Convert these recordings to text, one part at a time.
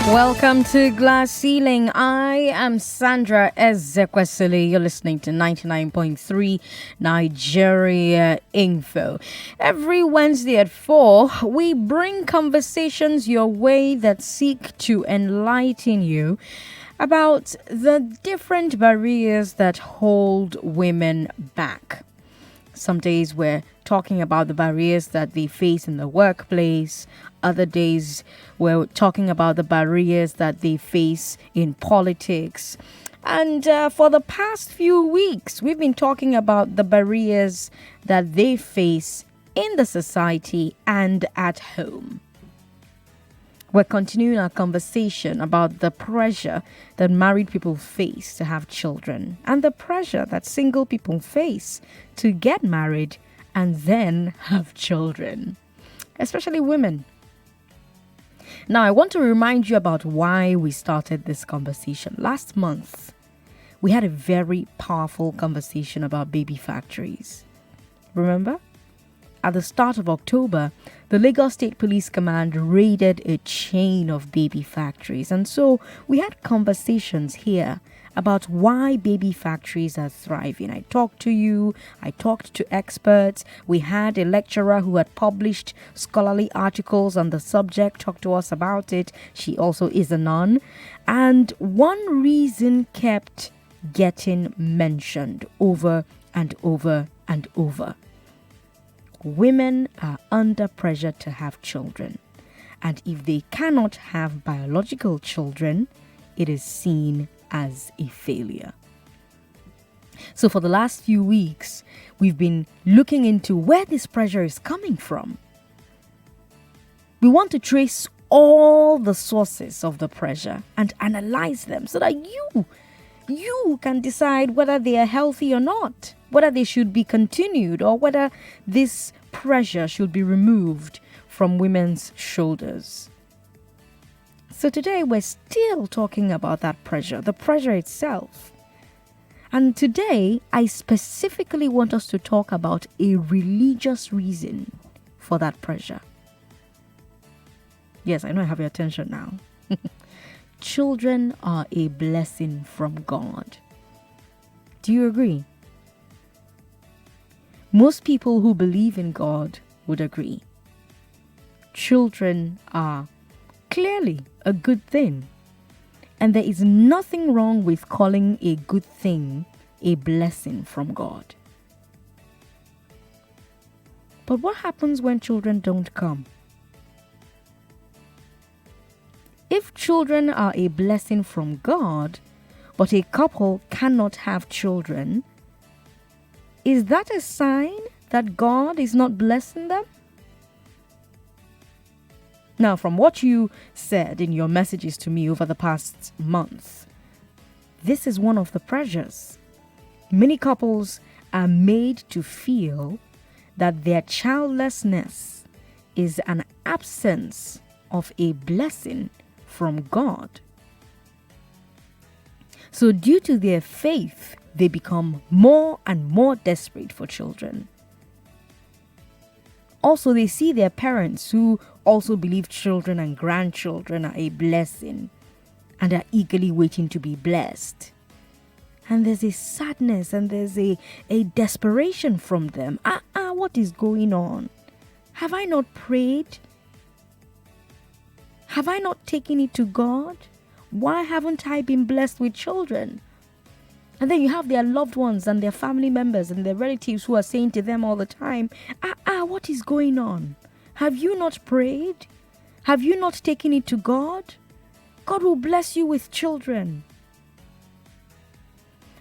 Welcome to Glass Ceiling. I am Sandra Ezekwesili. You're listening to 99.3 Nigeria Info. Every Wednesday at 4, we bring conversations your way that seek to enlighten you about the different barriers that hold women back. Some days we're talking about the barriers that they face in the workplace. Other days we're talking about the barriers that they face in politics. And for the past few weeks, we've been talking about the barriers that they face in the society and at home. We're continuing our conversation about the pressure that married people face to have children and the pressure that single people face to get married and then have children, especially women. Now, I want to remind you about why we started this conversation. Last month, we had a very powerful conversation about baby factories. Remember? At the start of October, the Lagos State Police Command raided a chain of baby factories. And so we had conversations here about why baby factories are thriving. I talked to you, I talked to experts. We had a lecturer who had published scholarly articles on the subject talk to us about it. She also is a nun. And one reason kept getting mentioned over and over and over. Women are under pressure to have children, and if they cannot have biological children, it is seen as a failure. So for the last few weeks, we've been looking into where this pressure is coming from. We want to trace all the sources of the pressure and analyze them so that you can decide whether they are healthy or not, whether they should be continued or whether this pressure should be removed from women's shoulders. So today we're still talking about that pressure, the pressure itself. And today I specifically want us to talk about a religious reason for that pressure. Yes, I know I have your attention now. Children are a blessing from God. Do you agree? Most people who believe in God would agree. Children are clearly a good thing. And there is nothing wrong with calling a good thing a blessing from God. But what happens when children don't come? If children are a blessing from God, but a couple cannot have children, is that a sign that God is not blessing them? Now, from what you said in your messages to me over the past month, this is one of the pressures. Many couples are made to feel that their childlessness is an absence of a blessing from God. So due to their faith, they become more and more desperate for children. Also, they see their parents who also believe children and grandchildren are a blessing and are eagerly waiting to be blessed. And there's a sadness and there's a desperation from them. What is going on? Have I not prayed? Have I not taken it to God? Why haven't I been blessed with children? And then you have their loved ones and their family members and their relatives who are saying to them all the time, what is going on? Have you not prayed? Have you not taken it to God? God will bless you with children.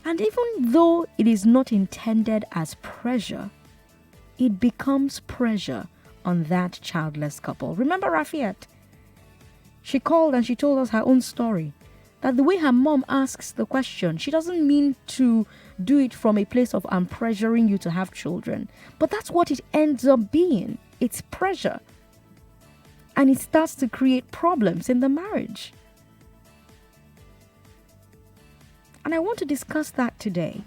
And even though it is not intended as pressure, it becomes pressure on that childless couple. Remember Rafiat? She called and she told us her own story. That the way her mom asks the question, she doesn't mean to do it from a place of I'm pressuring you to have children. But that's what it ends up being. It's pressure. And it starts to create problems in the marriage. And I want to discuss that today.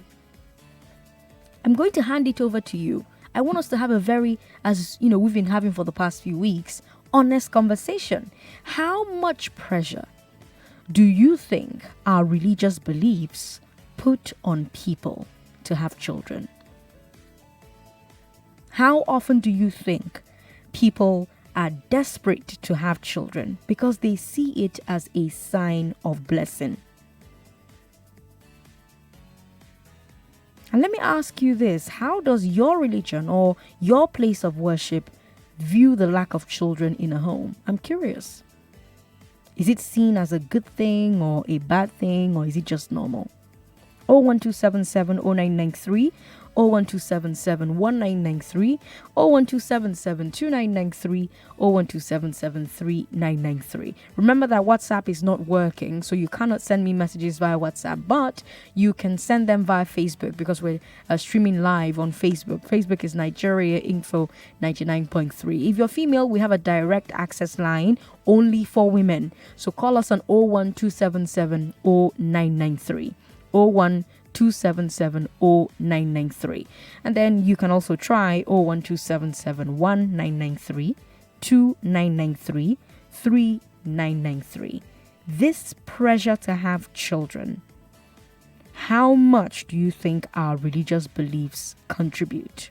I'm going to hand it over to you. I want us to have a very, as you know, we've been having for the past few weeks, honest conversation. How much pressure do you think our religious beliefs put on people to have children? How often do you think people are desperate to have children because they see it as a sign of blessing? And let me ask you this: how does your religion or your place of worship view the lack of children in a home? I'm curious. Is it seen as a good thing or a bad thing, or is it just normal? 012770993, 012771993, 012772993, 012773993. Remember that WhatsApp is not working, so you cannot send me messages via WhatsApp, but you can send them via Facebook because we're streaming live on Facebook. Facebook is Nigeria Info 99.3. If you're female, we have a direct access line only for women. So call us on 012770993. 012770993, and then you can also try 012771993, 2993, 3993. This pressure to have children, how much do you think our religious beliefs contribute?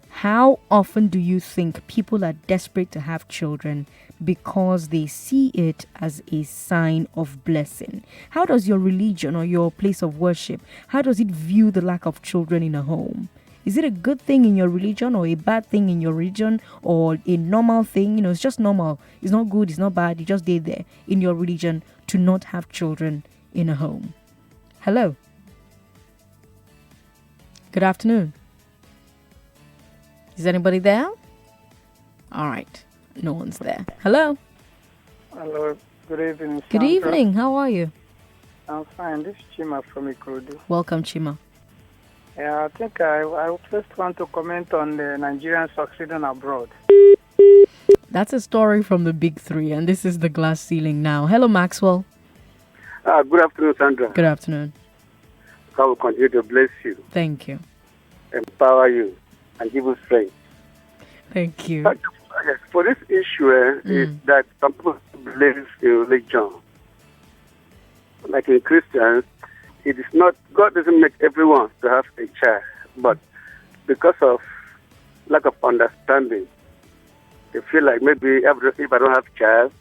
How often do you think people are desperate to have children because they see it as a sign of blessing? How does your religion or your place of worship, how does it view the lack of children in a home? Is it a good thing in your religion or a bad thing in your religion, or a normal thing? It's just normal. It's not good, it's not bad. You just did there in your religion to not have children in a home. Hello. Good afternoon. Is anybody there? All right. No one's there. Hello. Hello. Good evening, Good Sandra. evening. How are you? I'm fine. This is Chima from Ikorodu. Welcome, Chima. Yeah, I think I first want to comment on the Nigerians succeeding abroad. That's a story from the big three, and this is the glass ceiling now. Hello, Maxwell. Good afternoon, Sandra. Good afternoon. God will continue to bless you, Thank you. empower you, and give you strength. Thank you. Yes, for this issue is that some people believe in religion. Like in Christians, it is not, God doesn't make everyone to have a child, but because of lack of understanding, they feel like maybe if I don't have a child,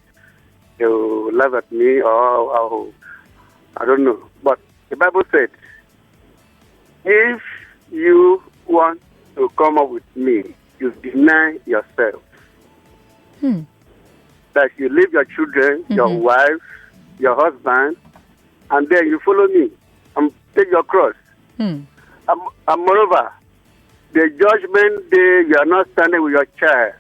they will laugh at me, or I don't know. But the Bible said, if you want to come up with me, you deny yourself. That you leave your children, your wife, your husband, and then you follow me and take your cross. And moreover, the judgment day you are not standing with your child,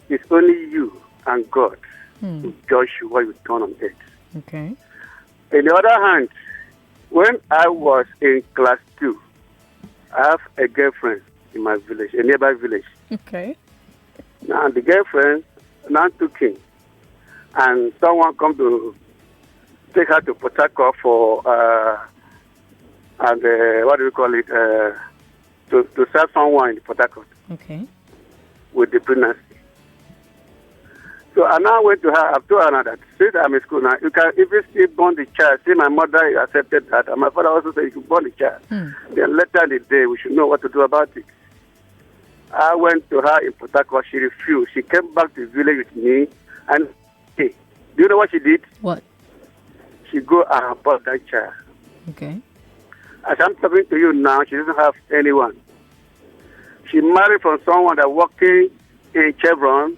it's only you and God who judge you what you've done on earth. Okay. On the other hand, when I was in class 2, I have a girlfriend in my village, a nearby village. Okay. Now the girlfriend now took him, and someone come to take her to Port Harcourt for what do you call it? To serve someone in Port Harcourt Okay. with the pregnancy. So I now went to her. I've told her that since I'm in school now, you can even still born the child. See, my mother accepted that, and my father also said you can born the child. Then later in the day, we should know what to do about it. I went to her in Port Harcourt. She refused. She came back to the village with me, and hey, do you know what she did? What? She go and bought that child. Okay. As I'm talking to you now, she doesn't have anyone. She married from someone that working in Chevron,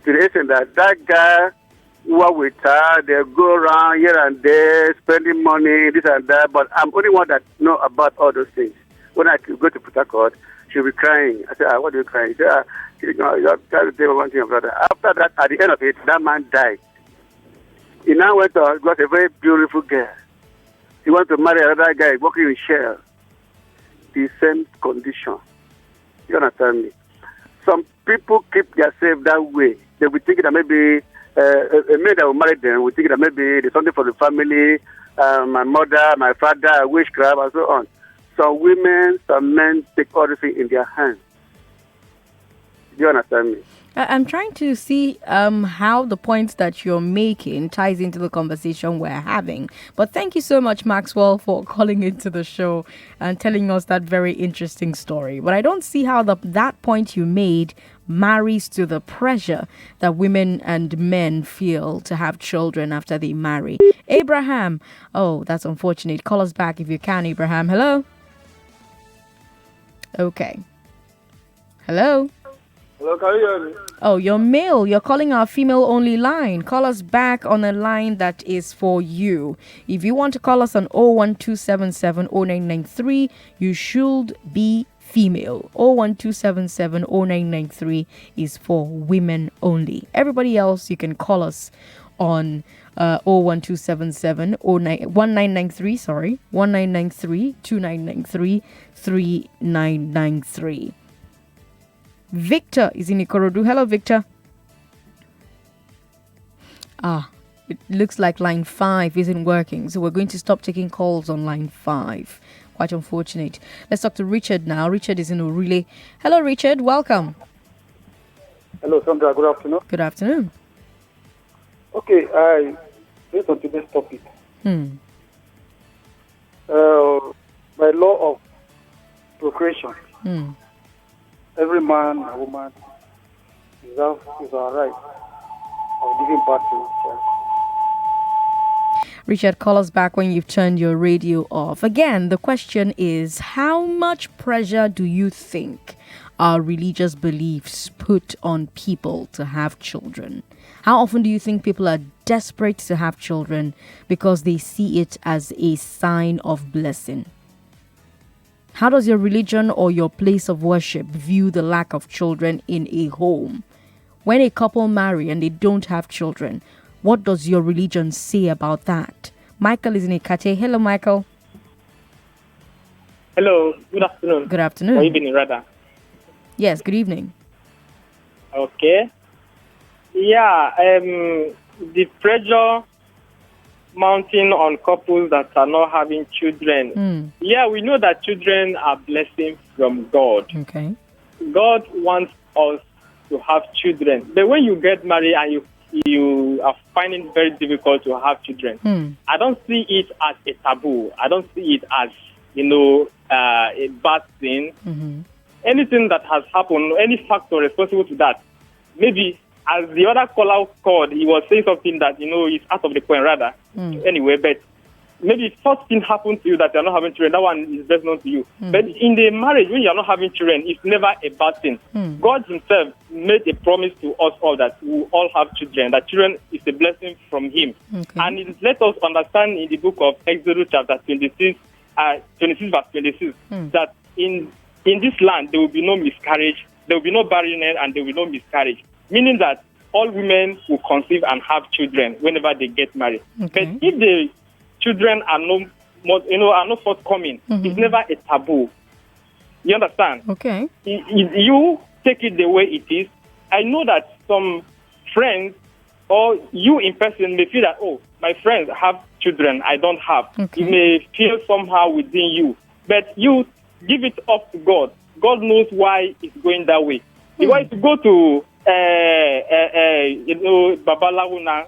to the extent that guy work with her, they go around here and there, spending money, this and that, but I'm the only one that know about all those things. When I go to Port Harcourt, she'll be crying. I said, what are you crying? She said, you have to tell me one thing about that. After that, at the end of it, that man died. He now went to, got a very beautiful girl. He went to marry another guy working in Shell. The same condition. You understand me? Some people keep themselves that way. They will think that maybe a man that will marry them will think that maybe there's something for the family, my mother, my father, witchcraft, and so on. Some women, some men take all this thing in their hands. Do you understand me? I'm trying to see how the points that you're making ties into the conversation we're having. But thank you so much, Maxwell, for calling into the show and telling us that very interesting story. But I don't see how that point you made marries to the pressure that women and men feel to have children after they marry. Abraham, oh, that's unfortunate. Call us back if you can, Abraham. Hello? Okay. Hello? Hello, can you hear me? Oh, you're male. You're calling our female only line. Call us back on a line that is for you. If you want to call us on 01277 you should be female. 01277 is for women only. Everybody else, you can call us on 01277 1993, 2993 3993. Victor is in Ikorodu. Hello, Victor. It looks like line 5 isn't working, so we're going to stop taking calls on line 5. Quite unfortunate. Let's talk to Richard now. Richard is in Orile. Hello, Richard. Welcome. Hello, Sandra. Good afternoon. Good afternoon. Okay, based on today's topic, by law of procreation, every man and woman is our right of giving birth to a child. Richard, call us back when you've turned your radio off. Again, the question is, how much pressure do you think our religious beliefs put on people to have children? How often do you think people are desperate to have children because they see it as a sign of blessing? How does your religion or your place of worship view the lack of children in a home? When a couple marry and they don't have children, what does your religion say about that? Michael is in Ikate. Hello, Michael. Hello, good afternoon. Good afternoon. Or evening, rather. Yes, good evening. Okay. Yeah, the pressure mounting on couples that are not having children. Yeah, we know that children are blessings from God. Okay. God wants us to have children. But when you get married and you are finding it very difficult to have children, I don't see it as a taboo. I don't see it as, a bad thing. Anything that has happened, any factor responsible to that, maybe as the other caller called, he was saying something that, is out of the point rather. Anyway, but maybe first thing happened to you that you're not having children, that one is best known to you. But in the marriage, when you're not having children, it's never a bad thing. God himself made a promise to us all that we will all have children, that children is a blessing from him. Okay. And it let us understand in the book of Exodus chapter 26 verse 26, that in this land there will be no miscarriage, there will be no barrenness, and there will be no miscarriage. Meaning that all women will conceive and have children whenever they get married. Okay. But if the children are not forthcoming, it's never a taboo. You understand? Okay. You take it the way it is. I know that some friends or you in person may feel that, oh, my friends have children, I don't have. Okay. You may feel somehow within you. But you give it up to God. God knows why it's going that way. If I go to Babalawuna,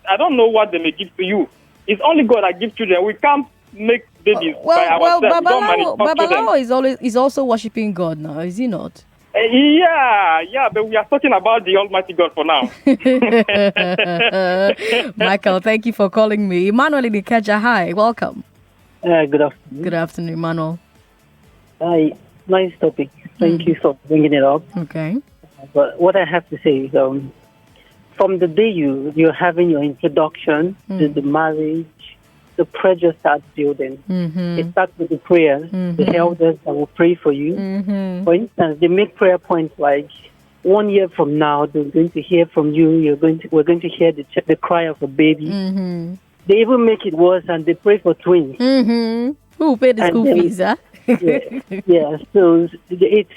I don't know what they may give to you. It's only God that gives children. We can't make babies by ourselves. Babalawo is also worshiping God now, is he not? Yeah, but we are talking about the Almighty God for now. Michael, thank you for calling me. Emmanuel in Ikeja, hi, welcome. Good afternoon. Good afternoon, Emmanuel. Hi, nice topic. Thank you for bringing it up. Okay. But what I have to say is, from the day you're having your introduction to the marriage, the pressure starts building. It starts with the prayer, the elders that will pray for you. For instance, they make prayer points like 1 year from now, they're going to hear from you. We're going to hear the cry of a baby. They even make it worse, and they pray for twins. Who paid the school fees, huh? Yeah. So it's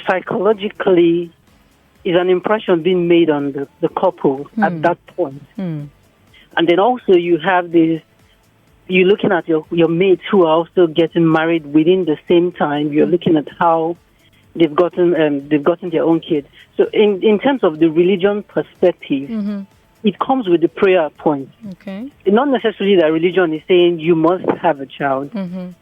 psychologically, is an impression being made on the couple at that point. And then also you have this, you're looking at your mates who are also getting married within the same time. You're looking at how they've gotten their own kids. So in terms of the religion perspective, it comes with the prayer point. Okay. Not necessarily that religion is saying you must have a child,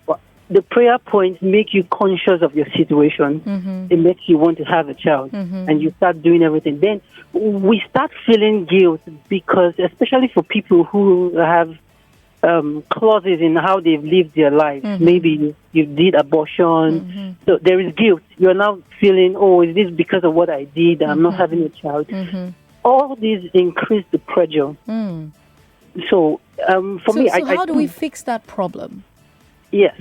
but the prayer points make you conscious of your situation. It makes you want to have a child, and you start doing everything. Then we start feeling guilt because, especially for people who have clauses in how they've lived their life. Maybe you did abortion, so there is guilt. You're now feeling, oh, is this because of what I did? I'm not having a child. All these increase the pressure. So for me, how do we fix that problem? Yes.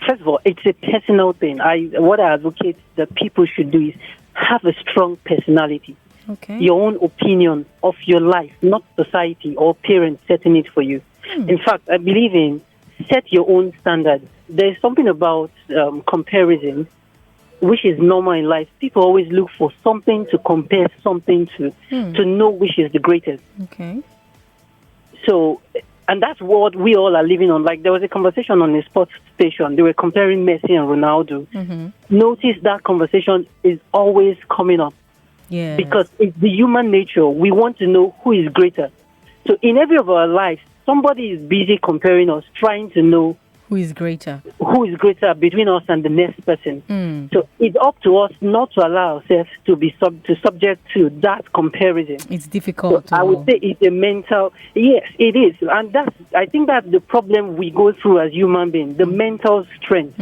First of all, it's a personal thing. What I advocate that people should do is have a strong personality. Okay. Your own opinion of your life, not society or parents setting it for you. In fact, I believe in set your own standards. There's something about comparison, which is normal in life. People always look for something to compare something to know which is the greatest. Okay. So, and that's what we all are living on. Like, there was a conversation on a sports station. They were comparing Messi and Ronaldo. Notice that conversation is always coming up. Yeah. Because it's the human nature. We want to know who is greater. So in every of our lives, somebody is busy comparing us, trying to know who is greater between us and the next person. So it's up to us not to allow ourselves to be subject to that comparison. It's difficult. So I would say it's a mental. Yes, it is, and I think that's the problem we go through as human beings. The mental strength.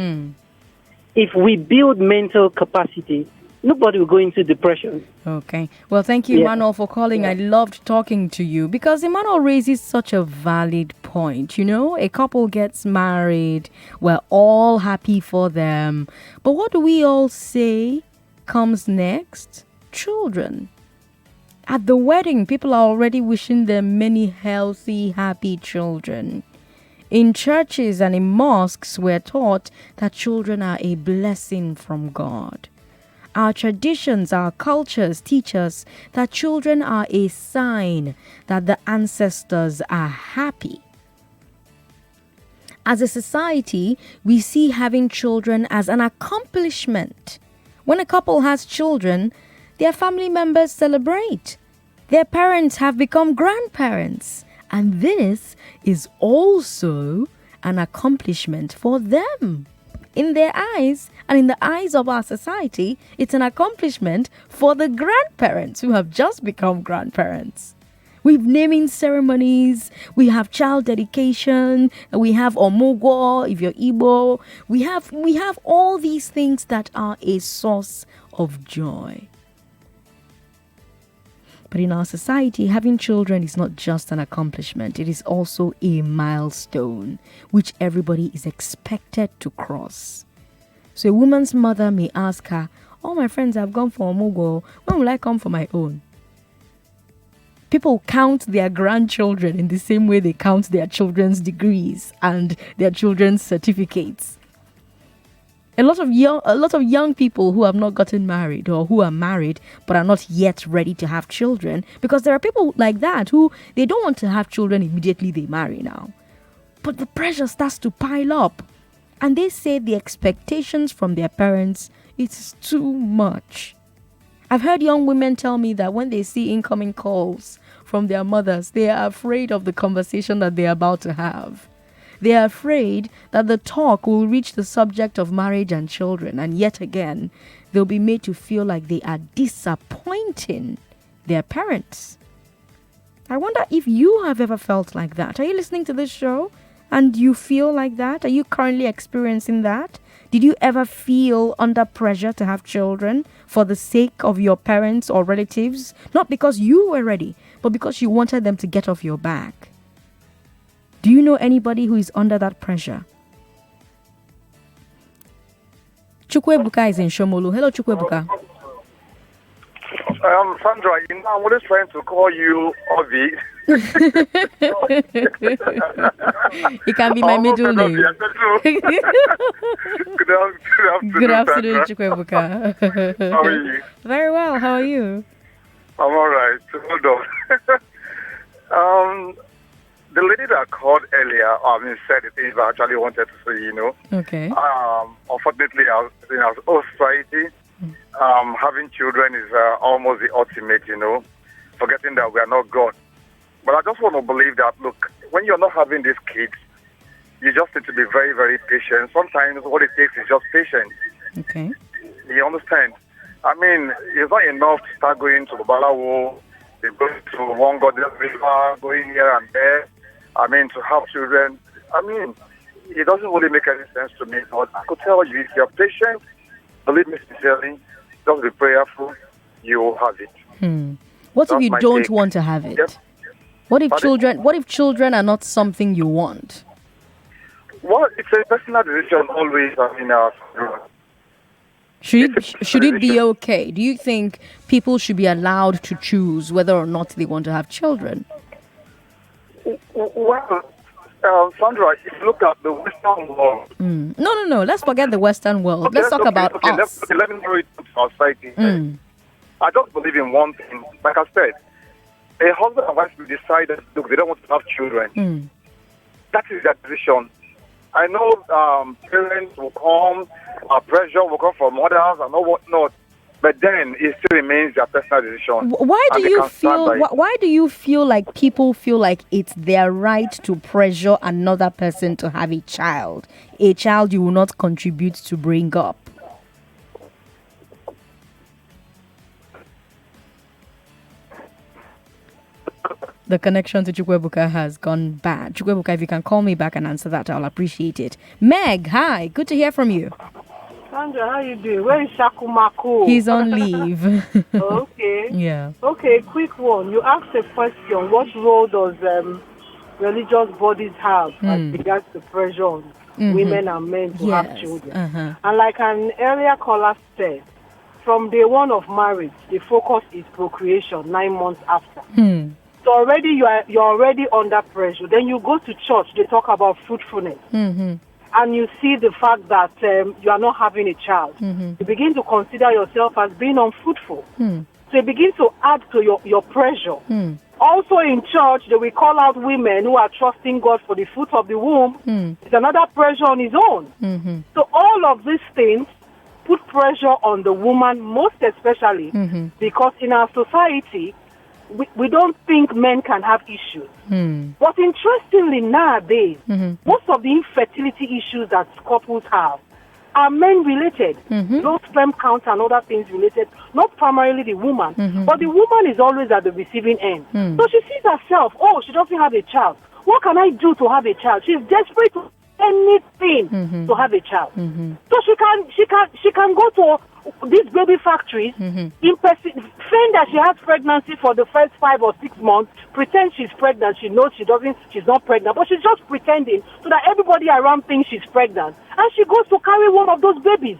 If we build mental capacity, nobody will go into depression. Okay. Well, thank you, Emmanuel, for calling. I loved talking to you because Emmanuel raises such a valid point. You know, a couple gets married. We're all happy for them. But what do we all say comes next? Children. At the wedding, people are already wishing them many healthy, happy children. In churches and in mosques, we're taught that children are a blessing from God. Our traditions, our cultures teach us that children are a sign that the ancestors are happy. As a society, we see having children as an accomplishment. When a couple has children, their family members celebrate. Their parents have become grandparents. And this is also an accomplishment for them. In their eyes and in the eyes of our society, it's an accomplishment for the grandparents who have just become grandparents. We have naming ceremonies, we have child dedication, we have omugwo if you're Igbo. We have all these things that are a source of joy. But in our society, having children is not just an accomplishment. It is also a milestone which everybody is expected to cross. So a woman's mother may ask her, all my friends have gone for Omugo. When will I come for my own? People count their grandchildren in the same way they count their children's degrees and their children's certificates. A lot of young people who have not gotten married or who are married but are not yet ready to have children, because there are people like that who they don't want to have children immediately they marry now. But the pressure starts to pile up and they say the expectations from their parents, it's too much. I've heard young women tell me that when they see incoming calls from their mothers, they are afraid of the conversation that they're about to have. They are afraid that the talk will reach the subject of marriage and children, and yet again, they'll be made to feel like they are disappointing their parents. I wonder if you have ever felt like that. Are you listening to this show and you feel like that? Are you currently experiencing that? Did you ever feel under pressure to have children for the sake of your parents or relatives? Not because you were ready, but because you wanted them to get off your back. Do you know anybody who is under that pressure? Chukwebuka is in Shomolu. Hello, Chukwebuka. Sandra, you know, I'm always trying to call you Ovi. It can be my middle name. Good afternoon, Chukwebuka. How are you? Very well. How are you? I'm all right. Hold on. the lady that called earlier, said the things I actually wanted to say, Okay. Unfortunately, in our society, having children is almost the ultimate, forgetting that we are not God. But I just want to believe that, look, when you're not having these kids, you just need to be very, very patient. Sometimes what it takes is just patience. Okay. You understand? It's not enough to start going to the Balawo, going to one goddess river, going here and there. To have children. It doesn't really make any sense to me. But I could tell you, if you're patient, believe me sincerely, just be prayerful, you will have it. What if That's you my don't take. want to have it? Yep. What if Pardon? children are not something you want? Well, it's a personal decision always. Should it be okay? Do you think people should be allowed to choose whether or not they want to have children? Well, Sandra, if you look at the Western world... No. Let's forget the Western world. Let's talk about us. Let me narrow it to our society. I just believe in one thing. Like I said, a husband and wife will decide that, look, they don't want to have children. That is their decision. I know parents will come, pressure will come from others and all whatnot, but then it still remains their personal decision. Why do you feel like people feel like it's their right to pressure another person to have a child you will not contribute to bring up? The connection to Chukwebuka has gone bad. Chukwebuka, if you can call me back and answer that, I'll appreciate it. Meg, hi. Good to hear from you. Sandra, how you doing? Where is Shakumako? He's on leave. Okay. Yeah. Okay, quick one. You asked a question. What role does religious bodies have as regards to pressure on women and men to have children? And like an earlier caller said, from day one of marriage, the focus is procreation 9 months after. So already you're already under pressure. Then you go to church, they talk about fruitfulness. And you see the fact that you are not having a child. You begin to consider yourself as being unfruitful. So you begin to add to your pressure. Also in church, they will call out women who are trusting God for the fruit of the womb. It's another pressure on his own. So all of these things put pressure on the woman, most especially because in our society, we don't think men can have issues. But interestingly, nowadays, most of the infertility issues that couples have are men-related. Low sperm count and other things related, not primarily the woman, but the woman is always at the receiving end. So she sees herself, she doesn't have a child. What can I do to have a child? She's desperate to anything to have a child. So she can go to these baby factories, saying that she has pregnancy for the first 5 or 6 months, pretend she's pregnant. She knows she's not pregnant, but she's just pretending so that everybody around thinks she's pregnant. And she goes to carry one of those babies.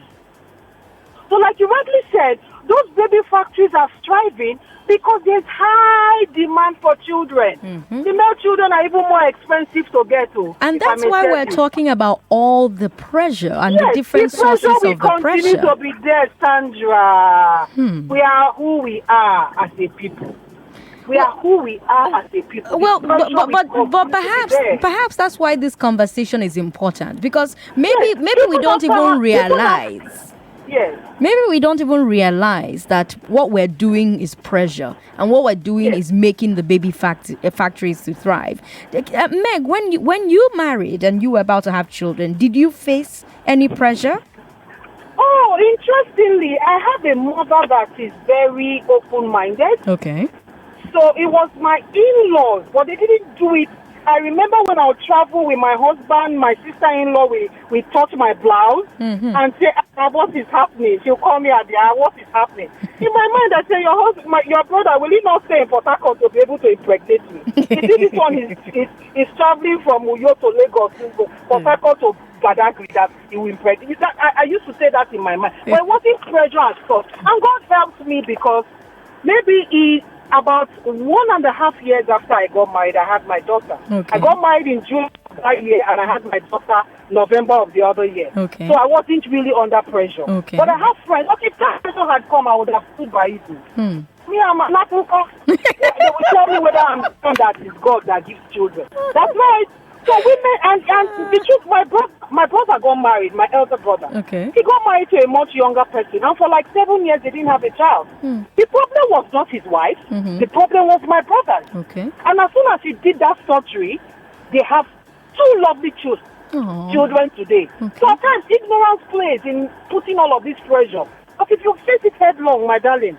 So like you rightly said, those baby factories are striving because there's high demand for children. The male children are even more expensive to get to. And that's why we're talking about all the pressure and the different sources of the pressure. Continue to be there, Sandra. We are who we are as a people. We are who we are as a people. Well, but perhaps that's why this conversation is important, because maybe we don't even realize. Yes. Maybe we don't even realize that what we're doing is pressure, and what we're doing is making the baby factories to thrive. Meg, when you married and you were about to have children, did you face any pressure? Oh, interestingly, I have a mother that is very open-minded. Okay. So it was my in-laws, but they didn't do it. I remember when I would travel with my husband, my sister-in-law, we touch my blouse and say, what is happening? She'll call me at the hour, what is happening? In my mind, I say, your brother, will he not stay in Port Harcourt to be able to impregnate me? You see, this one is traveling from Uyo to Lagos, Port Harcourt to Badagry, that he will impregnate. I used to say that in my mind. But it wasn't pressure at first. And God helped me because maybe about 1.5 years after I got married, I had my daughter. Okay. I got married in June of that year, and I had my daughter November of the other year. Okay. So I wasn't really under pressure. Okay. But I have friends. Okay, if that pressure had come, I would have stood by it. Me, I'm not. They will tell me whether I'm the one that is God that gives children. That's right. So women and the truth, my brother got married, my elder brother. Okay. He got married to a much younger person, and for like 7 years they didn't have a child. The problem was not his wife. The problem was my brother. Okay. And as soon as he did that surgery, they have 2 lovely children today. Okay. So at times ignorance plays in putting all of this pressure. But if you face it headlong, my darling,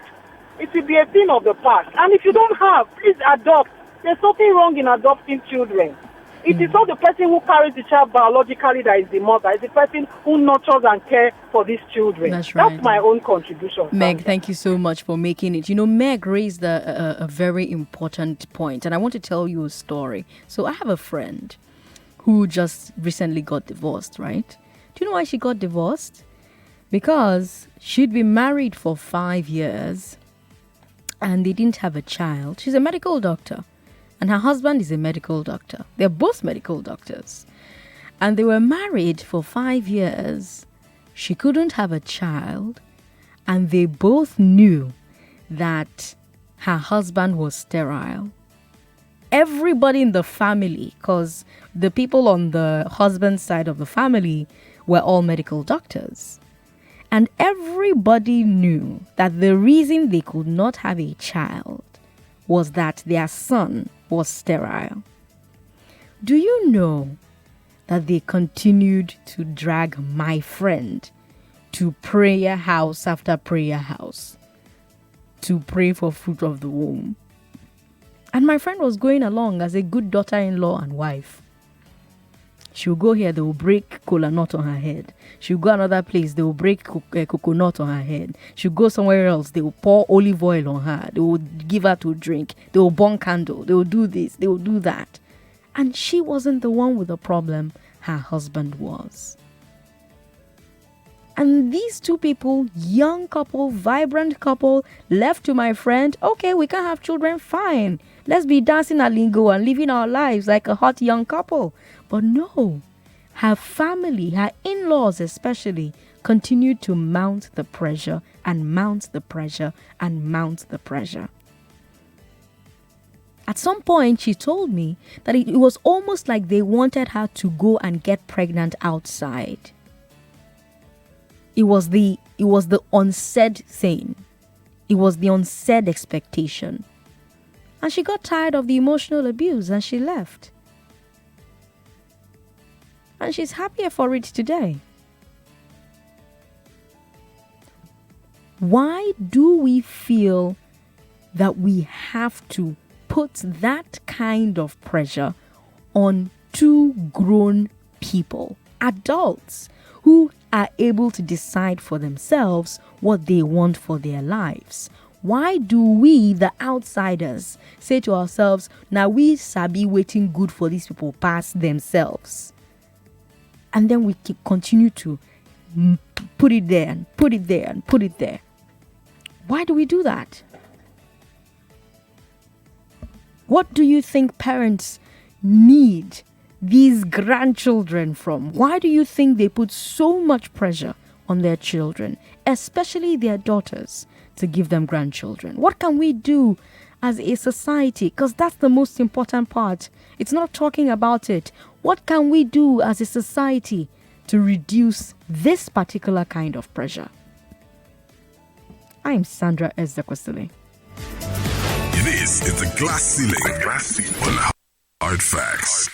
it will be a thing of the past. And if you don't have, please adopt. There's nothing wrong in adopting children. It is not the person who carries the child biologically that is the mother. It's the person who nurtures and cares for these children. That's right. That's my own contribution. Meg, thank you so much for making it. Meg raised a very important point, and I want to tell you a story. So I have a friend who just recently got divorced, right? Do you know why she got divorced? Because she'd been married for 5 years and they didn't have a child. She's a medical doctor. And her husband is a medical doctor. They're both medical doctors. And they were married for 5 years. She couldn't have a child. And they both knew that her husband was sterile. Everybody in the family, because the people on the husband's side of the family were all medical doctors. And everybody knew that the reason they could not have a child was that their son was sterile. Do you know that they continued to drag my friend to prayer house after prayer house to pray for fruit of the womb? And my friend was going along as a good daughter-in-law and wife. She'll go here, they will break cola nut on her head. She'll go another place, they will break coconut on her head. She'll go somewhere else, they will pour olive oil on her. They will give her to drink. They will burn candle. They will do this. They will do that. And she wasn't the one with the problem. Her husband was. And these 2 people, young couple, vibrant couple, left to my friend, okay, we can have children, fine. Let's be dancing a lingo and living our lives like a hot young couple. But no, her family, her in-laws especially, continued to mount the pressure and mount the pressure and mount the pressure. At some point, she told me that it was almost like they wanted her to go and get pregnant outside. It was the unsaid thing. It was the unsaid expectation. And she got tired of the emotional abuse and she left. And she's happier for it today. Why do we feel that we have to put that kind of pressure on 2 grown people, adults, who are able to decide for themselves what they want for their lives? Why do we, the outsiders, say to ourselves, now we sabi waiting good for these people past themselves? And then we continue to put it there and put it there and put it there. Why do we do that? What do you think parents need these grandchildren from? Why do you think they put so much pressure on their children, especially their daughters, to give them grandchildren? What can we do as a society? Because that's the most important part. It's not talking about it. What can we do as a society to reduce this particular kind of pressure? I'm Sandra Ezekwesili. This is the Glass Ceiling on Hard Facts.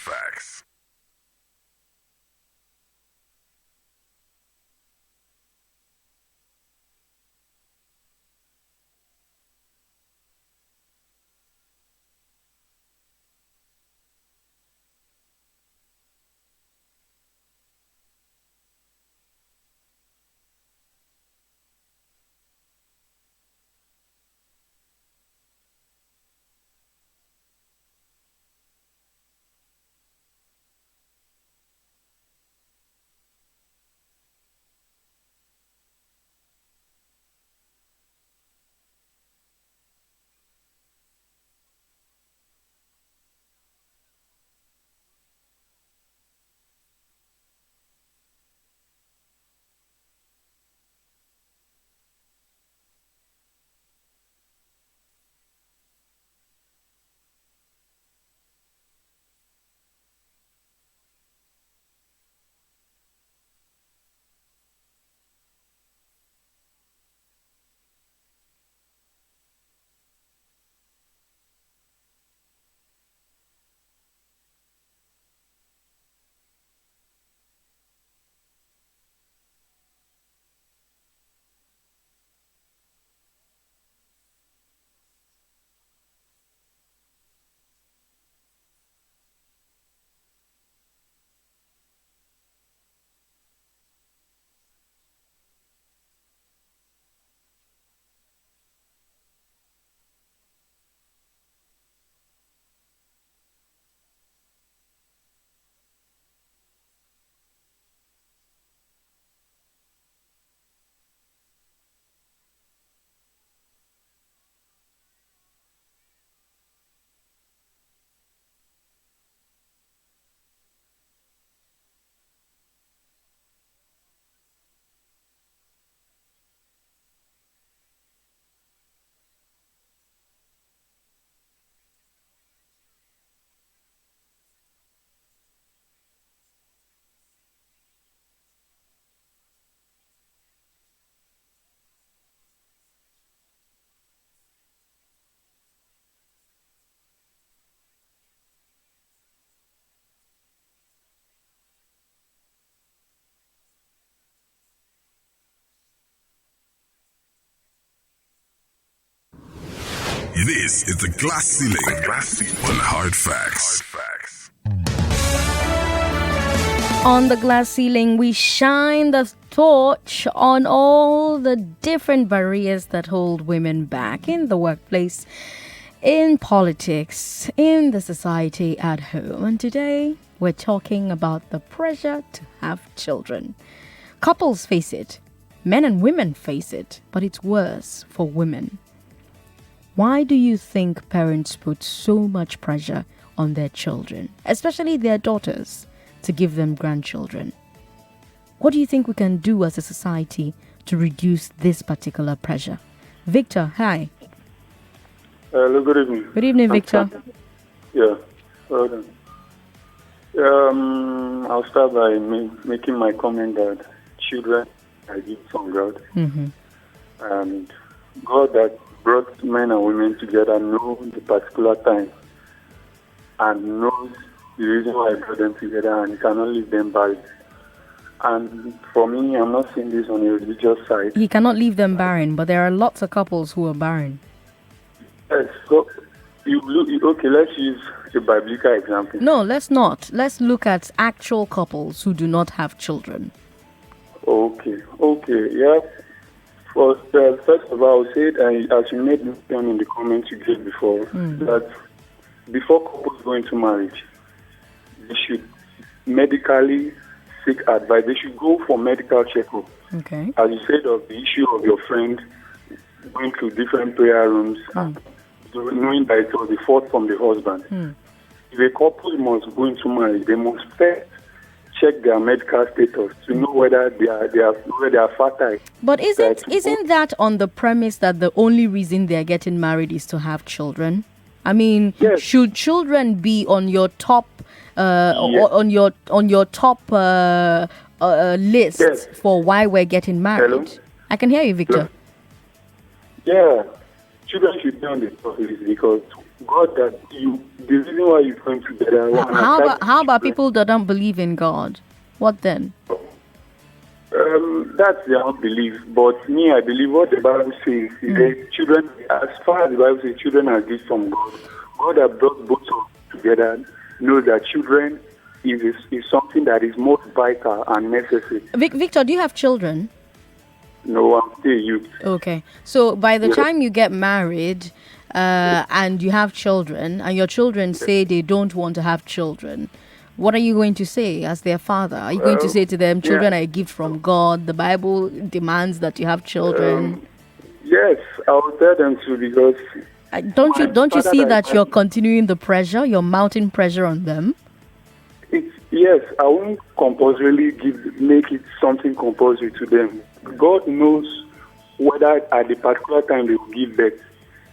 This is the Glass Ceiling on Hard Facts. On the Glass Ceiling, we shine the torch on all the different barriers that hold women back in the workplace, in politics, in the society at home. And today, we're talking about the pressure to have children. Couples face it. Men and women face it. But it's worse for women. Why do you think parents put so much pressure on their children, especially their daughters, to give them grandchildren? What do you think we can do as a society to reduce this particular pressure? Victor, hi. Hello, good evening. Good evening, Victor. Yeah. I'll start by making my comment that children are gifts from God. Mm-hmm. And God that brought men and women together knows the particular time and knows the reason why He brought them together, and He cannot leave them barren. And for me, I'm not seeing this on a religious side. He cannot leave them barren, but there are lots of couples who are barren. Yes, so okay, let's use a biblical example. No, let's not. Let's look at actual couples who do not have children. Okay, yeah. First of all, I'll say, as you made mention in the comments you gave before, that before couples go into marriage, they should medically seek advice. They should go for medical checkup. Okay. As you said, of the issue of your friend going to different prayer rooms, knowing that it was the fault from the husband. If a couple must go into marriage, they must first check their medical status to know whether they are fertile. But isn't that on the premise that the only reason they are getting married is to have children? I mean, yes. Should children be on your top on your top list yes. for why we're getting married? Hello? I can hear you, Victor. Yeah, children should be on the top list because God the reason why you're going together. How about people that don't believe in God? What then? That's their own belief. But me, I believe what the Bible says is that children, as far as the Bible says, children are gifts from God. God has brought both of them together. Knows that children is something that is most vital and necessary. Victor, do you have children? No, I'm still youth. Okay. So by the time you get married and you have children, and your children say they don't want to have children, what are you going to say as their father? Are you going to say to them, children are a gift from God, the Bible demands that you have children? Yes, I will tell them to, because... Don't you see that you're continuing the pressure? You're mounting pressure on them? Yes, I won't compulsorily make it something compulsory to them. God knows whether at the particular time they will give birth.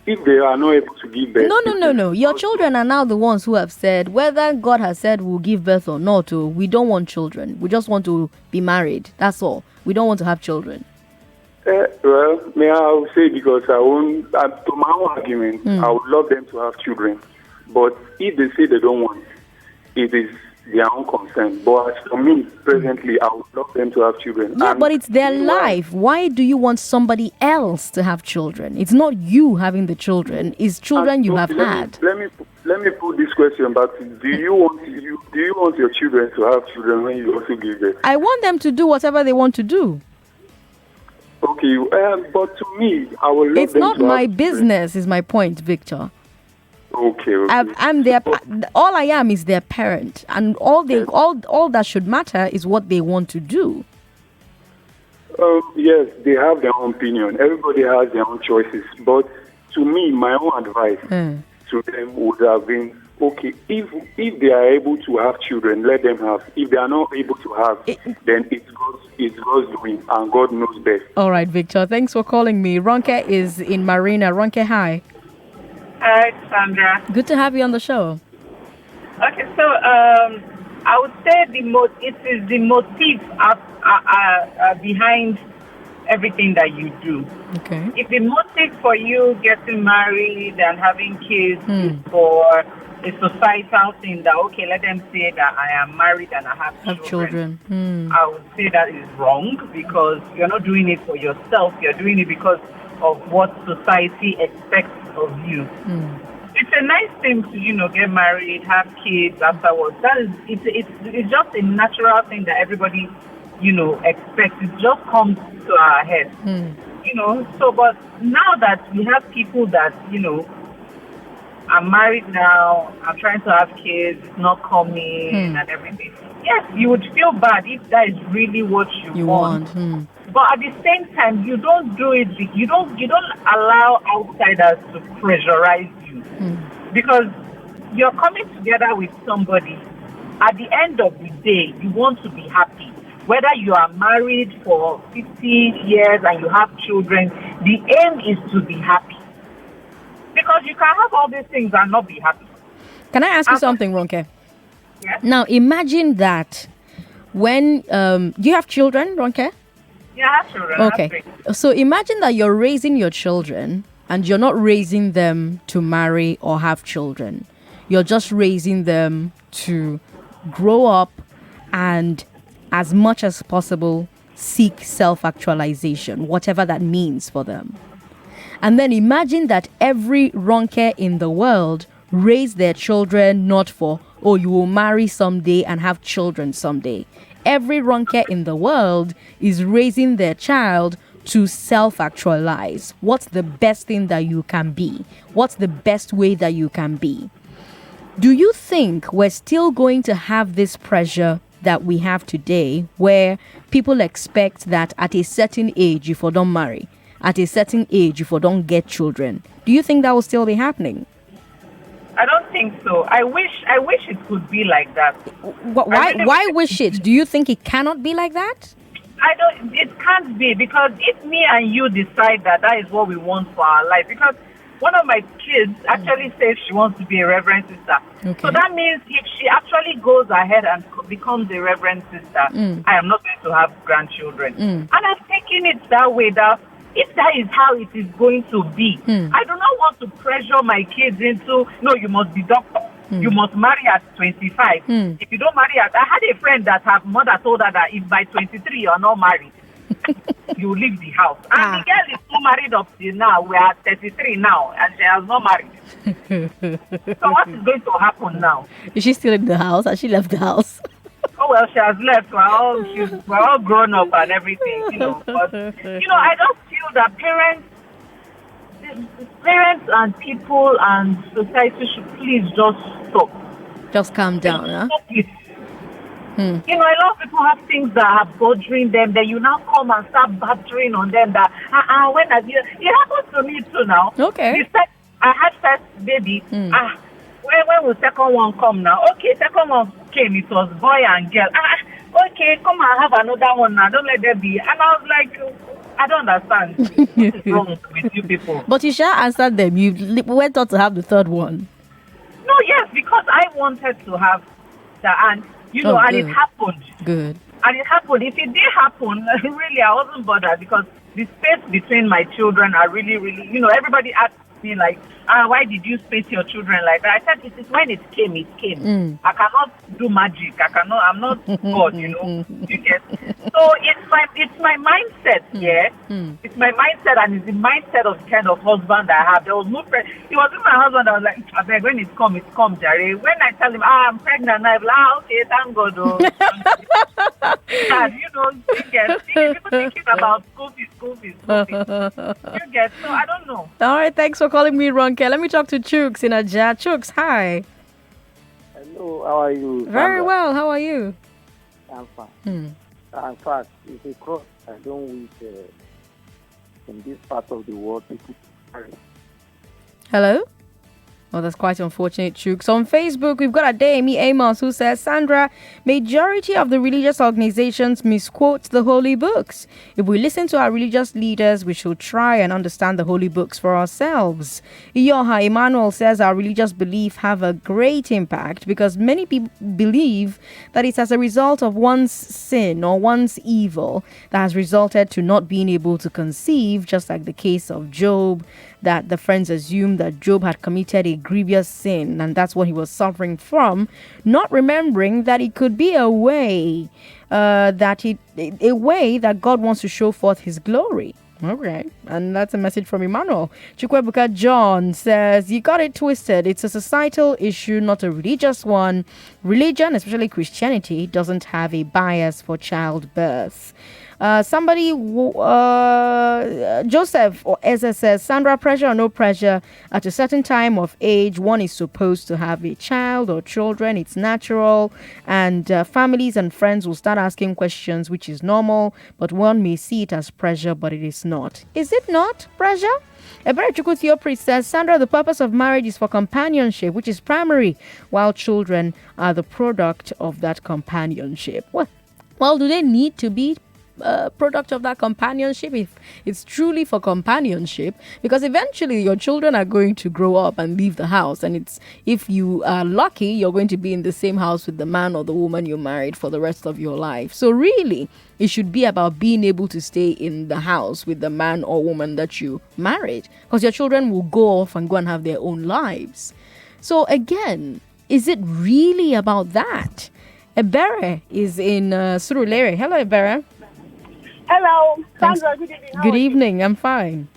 If they are not able to give birth... No. Your children are now the ones who have said, whether God has said we'll give birth or not, we don't want children. We just want to be married. That's all. We don't want to have children. Well, may I say, because to my own argument, I would love them to have children. But if they say they don't want, it is their own concern. But as for me, presently, I would love them to have children. Yeah, but it's their life. Why do you want somebody else to have children? It's not you having the children. It's children you have had. Let me put this question back to you. Do you want your children to have children when you also give birth? I want them to do whatever they want to do. Okay, but to me, I will love It's them not to my have business, is my point, Victor. Okay. I'm their. All I am is their parent, and all that should matter is what they want to do. Yes, they have their own opinion. Everybody has their own choices. But to me, my own advice to them would have been, okay, if they are able to have children, let them have. If they are not able to have, then it's God's doing, and God knows best. All right, Victor. Thanks for calling me. Ronke is in Marina. Ronke, hi. Hi, Sandra. Good to have you on the show. Okay, so I would say it is the motive behind everything that you do. Okay. If the motive for you getting married and having kids is for a societal thing that, okay, let them say that I am married and I have children. I would say that is wrong, because you're not doing it for yourself. You're doing it because of what society expects of you. It's a nice thing to, get married, have kids afterwards. It's just a natural thing that everybody, expects. It just comes to our head. So, but now that we have people that, I'm married now, I'm trying to have kids, it's not coming and everything. Yes, you would feel bad if that is really what you want. But at the same time, you don't do it. You don't allow outsiders to pressurize you, because you're coming together with somebody. At the end of the day, you want to be happy. Whether you are married for 50 years and you have children, the aim is to be happy. Because you can have all these things and not be happy. Can I ask you something, Ronke? Yes? Now, imagine that when you have children, Ronke? Yeah, I have children. Okay. So imagine that you're raising your children and you're not raising them to marry or have children. You're just raising them to grow up and, as much as possible, seek self-actualization, whatever that means for them. And then imagine that every Ronke in the world raise their children not for, oh, you will marry someday and have children someday. Every Ronke in the world is raising their child to self-actualize. What's the best thing that you can be? What's the best way that you can be? Do you think we're still going to have this pressure that we have today, where people expect that at a certain age, if you don't marry, at a certain age, if you don't get children? Do you think that will still be happening? I don't think so. I wish it could be like that. Why wish it? Do you think it cannot be like that? It can't be, because if me and you decide that is what we want for our life, because one of my kids actually says she wants to be a reverend sister. Okay. So that means if she actually goes ahead and becomes a reverend sister, I am not going to have grandchildren. And I've taken it that way, that if that is how it is going to be, I do not want to pressure my kids into, no, you must be doctor. You must marry at 25. If you don't marry I had a friend that her mother told her that if by 23 you're not married, you leave the house. And the girl is still married up till now. We are 33 now, and she has not married. So what is going to happen now? Is she still in the house? Has she left the house? Oh, well, she has left. We're all grown up and everything, But, I just feel that parents and people and society should please just stop. Just calm down, huh? Stop it. A lot of people have things that are bothering them. Then you now come and start battering on them. That when have you? It happens to me too now. Okay. I had first baby. When will second one come now? Okay, second one came. It was boy and girl. Okay, come and have another one now. Don't let there be. And I was like, I don't understand. What is wrong with you people? But you shall answer them. You went on to have the third one. No, yes, because I wanted to have the aunt. And it happened. Good. And it happened. If it did happen, really, I wasn't bothered, because the space between my children are really, really, everybody asks me like, why did you space your children like that? I said, it is when it came, it came. I cannot do magic. I'm not God, you get. So it's my mindset, It's my mindset, and it's the mindset of the kind of husband I have. There was no pressure. It wasn't my husband. I was like, I beg, when it comes, Jerry. When I tell him, I'm pregnant, I'm like, okay, thank God. And, you get people thinking about school fees. You get, so I don't know. All right, thanks for calling me, Ronke. Let me talk to Chooks in Aja. Chooks, hi. Hello, how are you? Very Sandra? well, how are you? I'm fine. In fact, it's a cross I don't wish in this part of the world people marry. Hello? Well, that's quite unfortunate, Chooks. On Facebook, we've got Ademi Amos who says, Sandra, majority of the religious organizations misquote the holy books. If we listen to our religious leaders, we should try and understand the holy books for ourselves. Iyoha Emmanuel says our religious belief have a great impact because many people believe that it's as a result of one's sin or one's evil that has resulted to not being able to conceive, just like the case of Job, that the friends assumed that Job had committed a grievous sin and that's what he was suffering from, not remembering that it could be a way that God wants to show forth his glory. Okay, and that's a message from Emmanuel. Chukwebuka John says, you got it twisted. It's a societal issue, not a religious one. Religion, especially Christianity, doesn't have a bias for childbirth. Joseph or Eze says, Sandra, pressure or no pressure, at a certain time of age, one is supposed to have a child or children. It's natural, and families and friends will start asking questions, which is normal, but one may see it as pressure, but it is not. Is it not pressure? Ebere Chukwu Theopri says, Sandra, the purpose of marriage is for companionship, which is primary, while children are the product of that companionship. Well, do they need to be product of that companionship if it's truly for companionship? Because eventually your children are going to grow up and leave the house, and it's, if you are lucky, you're going to be in the same house with the man or the woman you married for the rest of your life. So really, it should be about being able to stay in the house with the man or woman that you married, because your children will go off and go and have their own lives. So again, is it really about that? Ebere is in Surulere. Hello, Ebere. Hello, Sandra. Good evening. Good evening. I'm fine.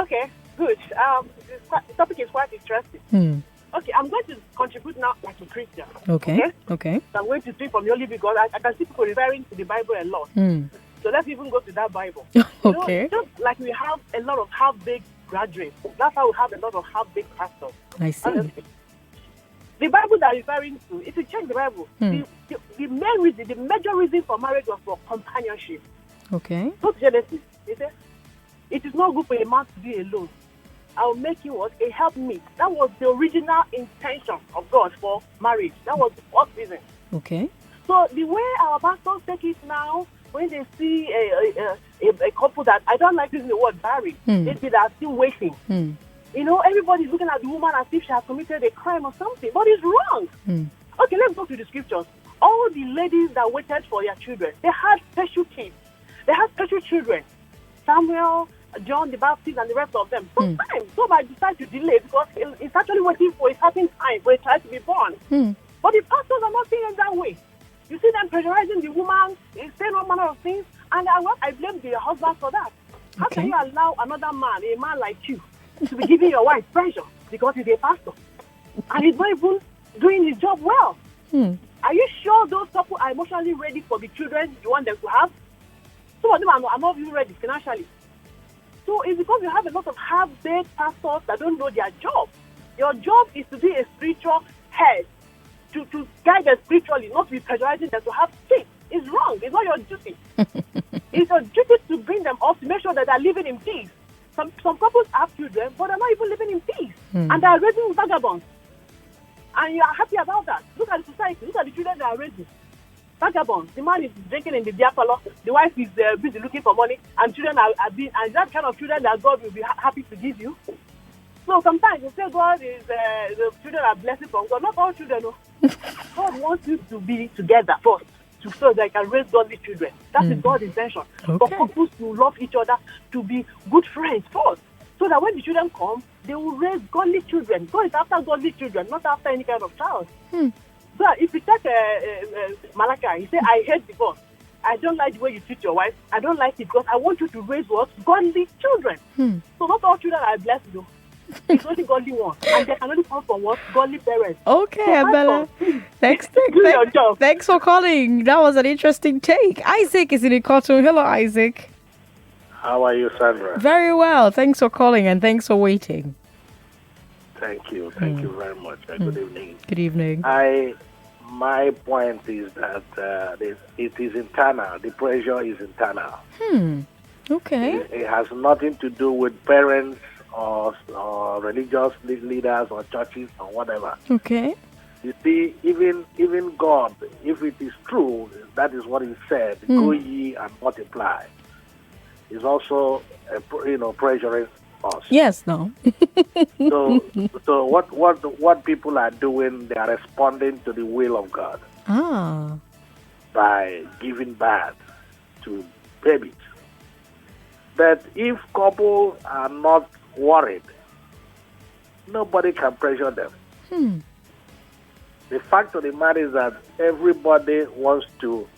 Okay, good. The topic is quite interesting. Okay, I'm going to contribute now like a Christian. Okay. So I'm going to speak from only because I can see people referring to the Bible a lot. So let's even go to that Bible. Okay. Just like we have a lot of half-baked graduates, that's how we have a lot of half-baked pastors. I see. Honestly. The Bible that I'm referring to, if you check the Bible, the main reason, the major reason for marriage was for companionship. Okay. Not Genesis. It is not good for a man to be alone. I will make you what? A helpmeet. That was the original intention of God for marriage. That was the first reason. Okay. So the way our pastors take it now, when they see a couple that, I don't like using the word married, they say they are still waiting. Everybody's looking at the woman as if she has committed a crime or something, but it's wrong. Okay, let's go to the scriptures. All the ladies that waited for their children, they had special kids. They have special children. Samuel, John the Baptist, and the rest of them. Sometimes somebody decide to delay because it's actually waiting for a certain time for a child to be born. But the pastors are not seeing it that way. You see them pressurizing the woman, saying all manner of things, and I blame the husband for that. How can you allow another man, a man like you, to be giving your wife pressure because he's a pastor? And he's not even doing his job well. Are you sure those couples are emotionally ready for the children you want them to have? Some of them are not even ready financially. So it's because you have a lot of half-baked pastors that don't know their job. Your job is to be a spiritual head, to guide them spiritually, not to be pressurizing them to have faith. It's wrong. It's not your duty. It's your duty to bring them up, to make sure that they're living in peace. Some couples have children, but they're not even living in peace. And they're raising vagabonds. And you are happy about that. Look at the society. Look at the children they are raising. Vagabonds. The man is drinking in the beer parlor. The wife is busy looking for money. And children are being... And that kind of children that God will be happy to give you. So sometimes you say God is... the children are blessing from God. Not all children, no. God wants you to be together first, so they can raise godly children. That is God's intention. For couples to love each other, to be good friends first. So that when the children come, they will raise godly children. God is after godly children, not after any kind of child. So if you take Malachi, he said, I hate divorce. I don't like the way you treat your wife. I don't like it because I want you to raise what? Godly children. So not all children are blessed though. It's only godly ones. And they can only come from what? Godly parents. Okay, so Abella. Thanks for calling. That was an interesting take. Isaac is in Ikoto. Hello, Isaac. How are you, Sandra? Very well. Thanks for calling and thanks for waiting. Thank you. Thank you very much. Good evening. Good evening. My point is that it is internal. The pressure is internal. Okay. It has nothing to do with parents or religious leaders or churches or whatever. Okay. You see, even God, if it is true, that is what He said. Go ye and multiply. Is also pressuring us. Yes, no. so what people are doing, they are responding to the will of God. By giving birth to babies. But if couples are not worried, nobody can pressure them. The fact of the matter is that everybody wants to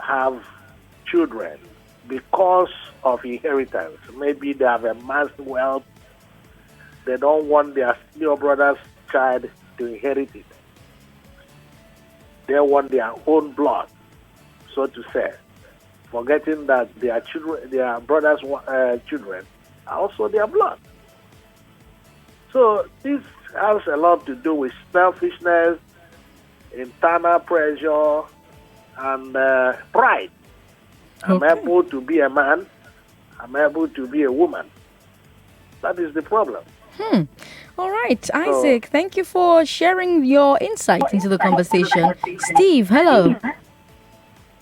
have children. because of inheritance. Maybe they have amassed wealth. They don't want their senior brother's child to inherit it. They want their own blood, so to say, forgetting that their children, their brothers' children, are also their blood. So this has a lot to do with selfishness, internal pressure, and pride. I'm able to be a man. I'm able to be a woman. That is the problem. All right, Isaac, thank you for sharing your insight into the conversation. Steve, hello.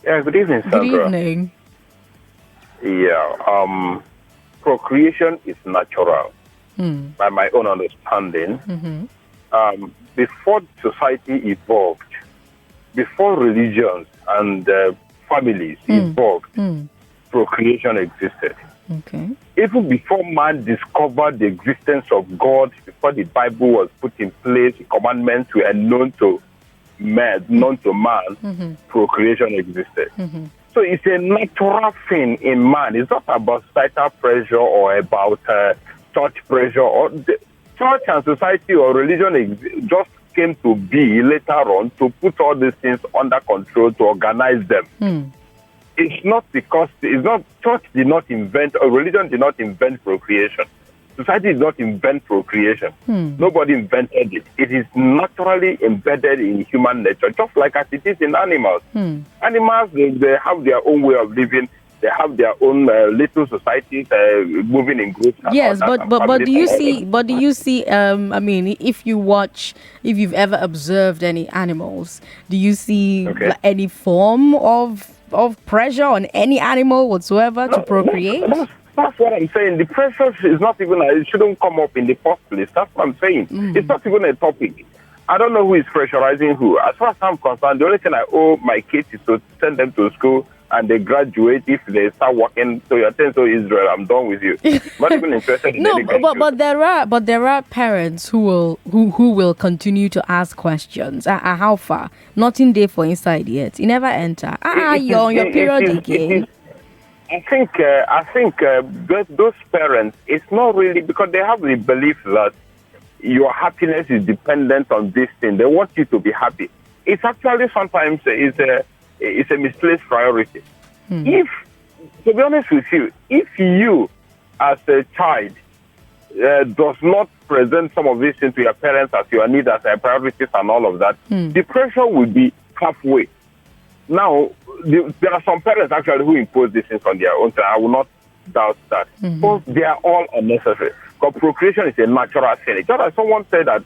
Yeah, good evening, Sandra. Good evening. Yeah, procreation is natural, by my own understanding. Before society evolved, before religions and families evolved, procreation existed. Okay. Even before man discovered the existence of God, before the Bible was put in place, the commandments were known to man, procreation existed. So it's a natural thing in man. It's not about societal pressure or about church pressure. Or church and society or religion just came to be later on to put all these things under control, to organize them. It's not because church did not invent, or religion did not invent procreation. Society did not invent procreation. Nobody invented it. It is naturally embedded in human nature, just like as it is in animals. Animals, they have their own way of living. They have their own little societies moving in groups. Yes, but do you see? I mean, if you've ever observed any animals, do you see any form of pressure on any animal whatsoever to procreate? That's what I'm saying. The pressure is not even, it shouldn't come up in the first place. That's what I'm saying. It's not even a topic. I don't know who is pressurizing who. As far as I'm concerned, the only thing I owe my kids is to send them to school and they graduate. If they start working, so you're saying, so Israel, I'm done with you. Not even interested in any but there are parents who will continue to ask questions. How far? Nothing there for inside yet. You never enter. You're on your period again. I think those parents, it's not really because they have the belief that your happiness is dependent on this thing. They want you to be happy. It's actually sometimes it's a misplaced priority. If, to be honest with you, if you as a child does not present some of these things to your parents as your needs, as their priorities and all of that, the pressure will be halfway. Now, there are some parents actually who impose these things on their own, so I will not doubt that. But they are all unnecessary. Because procreation is a natural thing. It's just like someone said that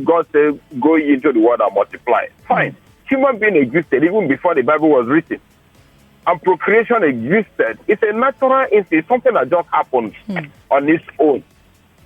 God said, go into the world and multiply. Fine. Human being existed even before the Bible was written. And procreation existed. It's a natural instinct, something that just happened on its own.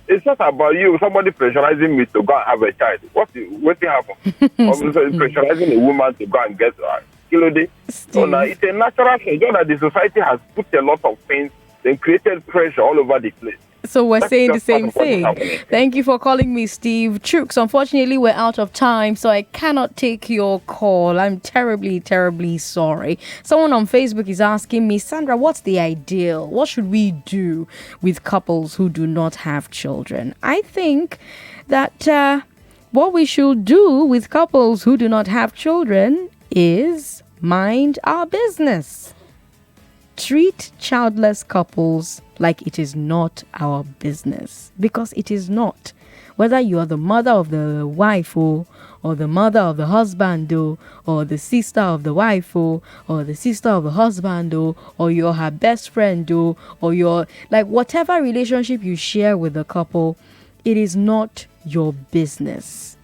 It's not about you, somebody pressurizing me to go and have a child. What's happen? Pressurizing a woman to go and get a kilo. So now it's a natural thing. You know that the society has put a lot of things, they created pressure all over the place. So we're saying the same thing. Thank you for calling me, Steve. Chooks, unfortunately, we're out of time, so I cannot take your call. I'm terribly, terribly sorry. Someone on Facebook is asking me, Sandra, what's the ideal? What should we do with couples who do not have children? I think that what we should do with couples who do not have children is mind our business. Treat childless couples like it is not our business, because it is not. Whether you are the mother of the wife or the mother of the husband or the sister of the wife or the sister of the husband or you're her best friend or you're like whatever relationship you share with the couple, it is not your business.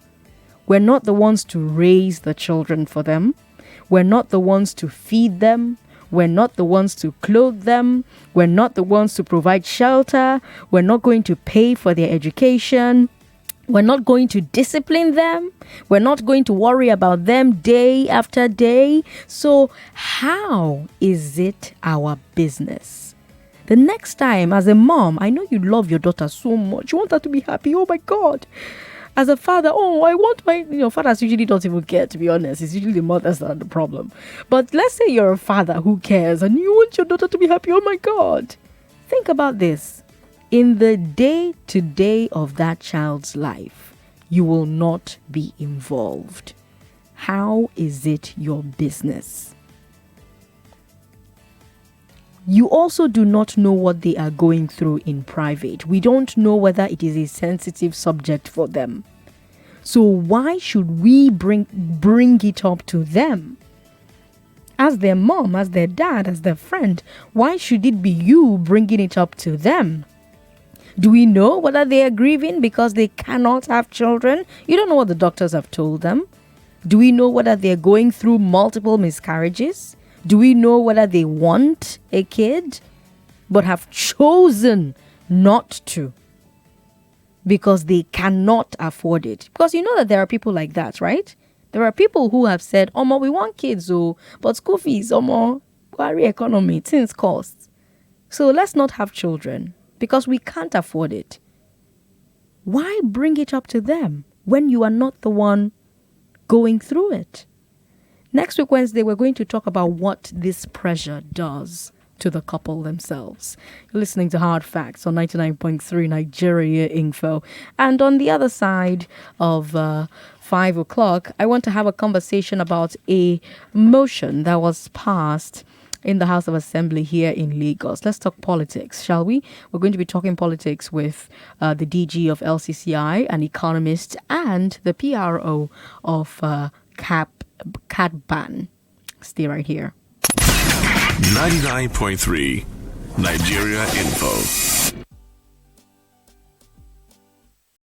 We're not the ones to raise the children for them. We're not the ones to feed them. We're not the ones to clothe them. We're not the ones to provide shelter. We're not going to pay for their education. We're not going to discipline them. We're not going to worry about them day after day. So how is it our business? The next time, as a mom, I know you love your daughter so much. You want her to be happy. Oh my God. As a father, I want my, fathers usually don't even care, to be honest. It's usually the mothers that are the problem. But let's say you're a father who cares and you want your daughter to be happy. Oh my God. Think about this. In the day-to-day of that child's life, you will not be involved. How is it your business? You also do not know what they are going through in private. We don't know whether it is a sensitive subject for them. So why should we bring it up to them? As their mom, as their dad, as their friend, why should it be you bringing it up to them? Do we know whether they are grieving because they cannot have children? You don't know what the doctors have told them. Do we know whether they're going through multiple miscarriages? Do we know whether they want a kid but have chosen not to because they cannot afford it? Because you know that there are people like that, right? There are people who have said, we want kids, but school fees, worry economy, things costs. So let's not have children because we can't afford it. Why bring it up to them when you are not the one going through it? Next week, Wednesday, we're going to talk about what this pressure does to the couple themselves. You're listening to Hard Facts on 99.3 Nigeria Info. And on the other side of 5 o'clock, I want to have a conversation about a motion that was passed in the House of Assembly here in Lagos. Let's talk politics, shall we? We're going to be talking politics with the DG of LCCI, an economist, and the PRO of CAT-BAN. Stay right here. 99.3 Nigeria Info.